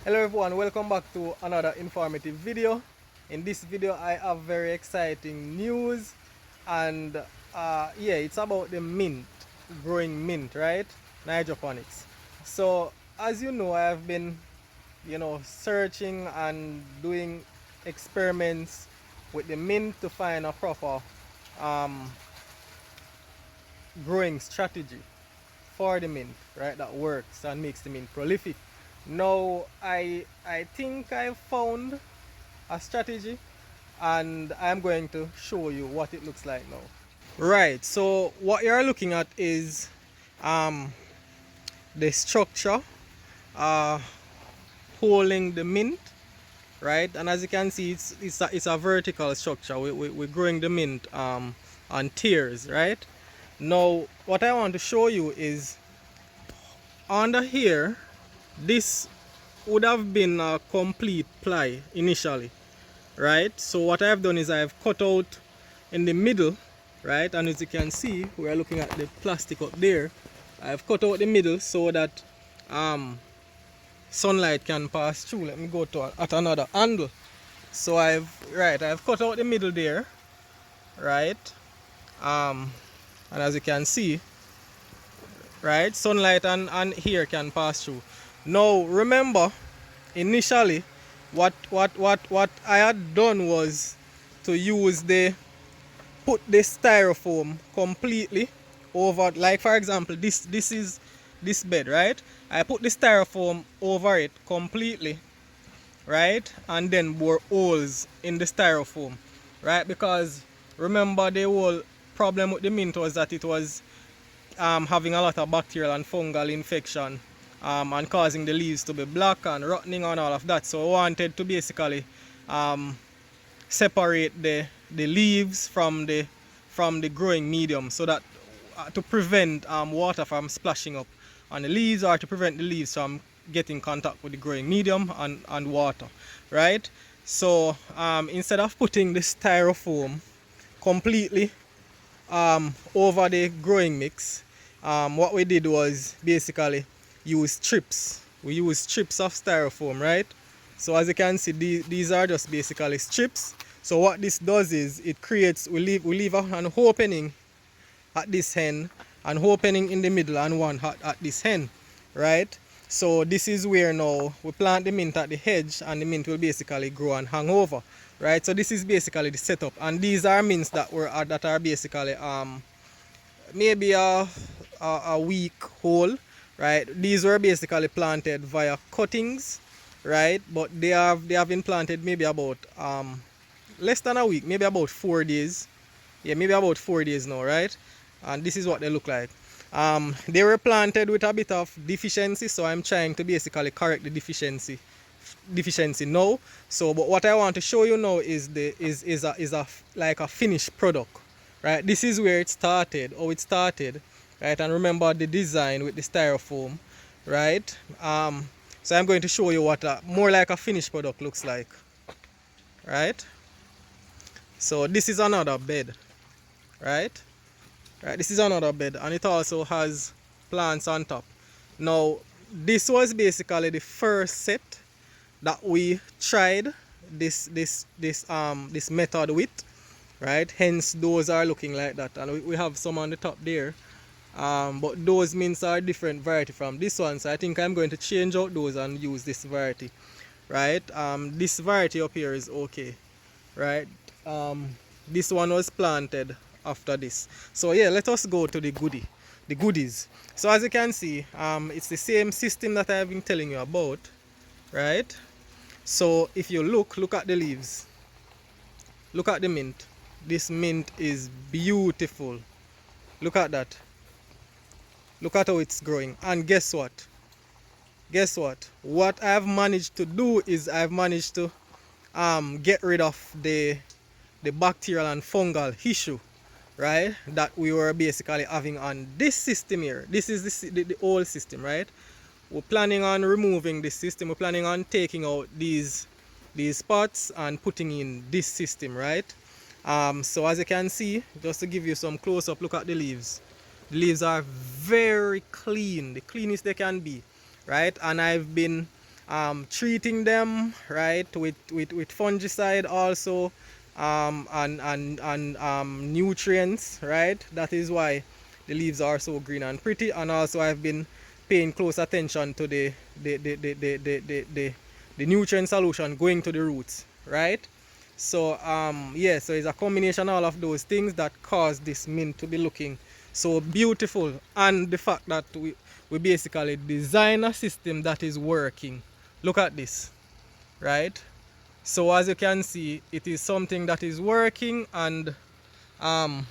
Hello everyone, welcome back to another informative video. In this video I have very exciting news and yeah, it's about the mint, growing mint, right? Hydroponics. So as you know, I have been searching and doing experiments with the mint to find a proper um, growing strategy for the mint, right, that works and makes the mint prolific. Now I think I found a strategy and I'm going to show you what it looks like now. Right, so what you're looking at is um, the structure uh, holding the mint, right? And as you can see, it's a vertical structure. We're growing the mint on tiers, right? Now what I want to show you is under here, this would have been a complete ply initially, right? So what I've done is I've cut out in the middle, right? And as you can see, we are looking at the plastic up there. I've cut out the middle so that sunlight can pass through. Let me go to at another angle. So I've cut out the middle there, right? And as you can see, right, sunlight and here can pass through. Now remember, initially what I had done was to use the put the styrofoam completely over, like for example this is this bed, right? I put the styrofoam over it completely, right, and then bore holes in the styrofoam, right? Because remember, the whole problem with the mint was that it was having a lot of bacterial and fungal infection and causing the leaves to be black and rotting and all of that. So I wanted to basically separate the leaves from the growing medium, so that to prevent water from splashing up on the leaves, or to prevent the leaves from getting contact with the growing medium and water, right? So instead of putting the styrofoam completely over the growing mix, what we did was basically use strips. We use strips of styrofoam, right? So as you can see, these are just basically strips. So what this does is it creates, we leave an opening at this end, an opening in the middle, and one at this end, right? So this is where now we plant the mint at the edge, and the mint will basically grow and hang over, right? So this is basically the setup, and these are mints that are basically maybe a week old, right? These were basically planted via cuttings, right? But they have been planted maybe about less than a week, maybe about 4 days. Yeah, maybe about 4 days now, right? And this is what they look like. They were planted with a bit of deficiency, so I'm trying to basically correct the deficiency now. So but what I want to show you now is a like a finished product, right? This is where it started, right? And remember the design with the styrofoam, right? So I'm going to show you what more like a finished product looks like, right? So this is another bed, right? Right, this is another bed, and it also has plants on top. Now this was basically the first set that we tried this method with, right? Hence those are looking like that, and we have some on the top there, but those mints are different variety from this one, so I think I'm going to change out those and use this variety, right? This variety up here is okay, right? This one was planted after this. So yeah, let us go to the goodies. So as you can see, it's the same system that I have been telling you about, right? So if you look at the leaves, look at the mint. This mint is beautiful. Look at that. Look at how it's growing. And guess what? What I've managed to do is I've managed to get rid of the bacterial and fungal issue, right, that we were basically having on this system here. This is the old system, right? We're planning on removing this system. We're planning on taking out these spots and putting in this system, right? So as you can see, just to give you some close-up look at the leaves. The leaves are very clean, the cleanest they can be, right? And I've been treating them right with fungicide also, and nutrients, right? That is why the leaves are so green and pretty. And also I've been paying close attention to the nutrient solution going to the roots, right? So yeah, so it's a combination of all of those things that cause this mint to be looking so beautiful, and the fact that we basically design a system that is working. Look at this, right? So as you can see, it is something that is working, and I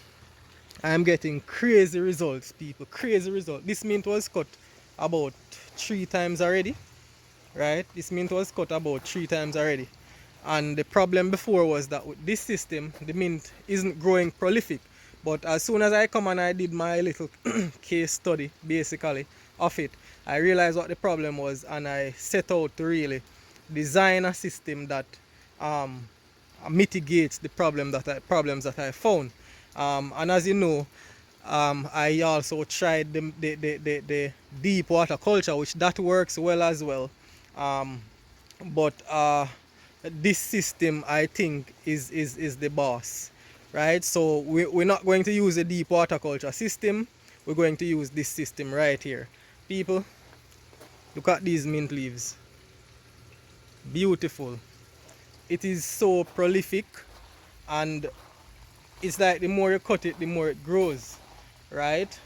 am getting crazy results, people, crazy results. This mint was cut about 3 times already, right? This mint was cut about 3 times already. And the problem before was that with this system, the mint isn't growing prolific. But as soon as I come and I did my little case study, basically, of it, I realized what the problem was, and I set out to really design a system that mitigates the problems that I found. And as you know, I also tried the deep water culture, which that works well as well. But this system, I think, is the boss, right? So we're not going to use a deep water culture system. We're going to use this system right here. People, look at these mint leaves. Beautiful. It is so prolific, and it's like the more you cut it, the more it grows, right?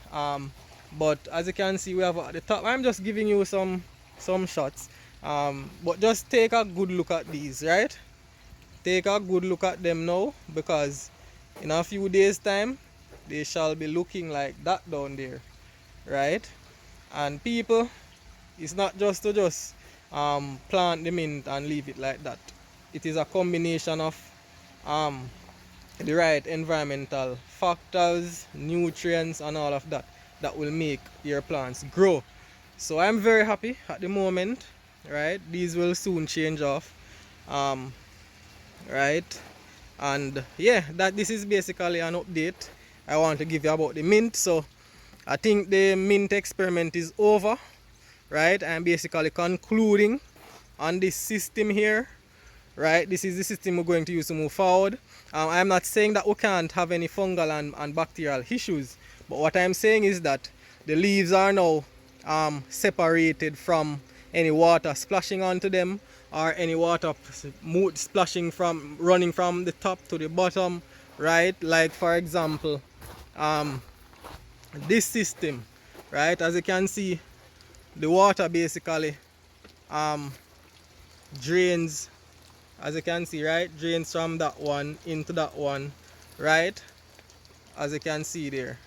But as you can see, we have at the top, I'm just giving you some shots, but just take a good look at these, right? Take a good look at them now, because in a few days time they shall be looking like that down there, right? And people, it's not just to plant the mint and leave it like that. It is a combination of the right environmental factors, nutrients, and all of that that will make your plants grow. So I'm very happy at the moment, right? These will soon change off, right? And yeah, that this is basically an update I want to give you about the mint. So I think the mint experiment is over, right? I'm basically concluding on this system here, right? This is the system we're going to use to move forward. I'm not saying that we can't have any fungal and bacterial issues, but what I'm saying is that the leaves are now separated from any water splashing onto them, or any water splashing from running from the top to the bottom, right? Like for example, this system, right? As you can see, the water basically drains, as you can see, right? Drains from that one into that one, right? As you can see there.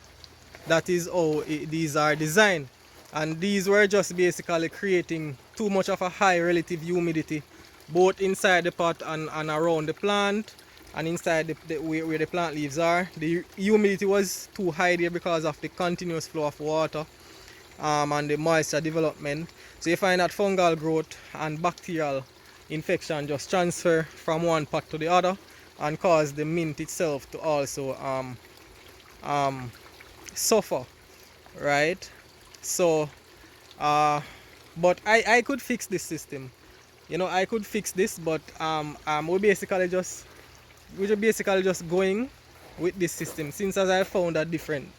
That is how these are designed. And these were just basically creating too much of a high relative humidity, both inside the pot and around the plant, and inside where the plant leaves are. The humidity was too high there because of the continuous flow of water and the moisture development. So you find that fungal growth and bacterial infection just transfer from one pot to the other and cause the mint itself to also suffer, right? So but I could fix this system, you know. I could fix this, but we're basically just going with this system, since as I found a different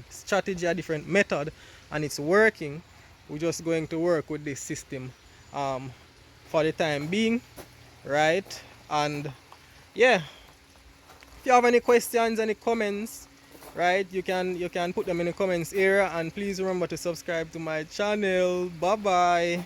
strategy, a different method, and it's working. We're just going to work with this system for the time being, right? And yeah, if you have any questions, any comments, right, you can put them in the comments area. And please remember to subscribe to my channel. Bye bye.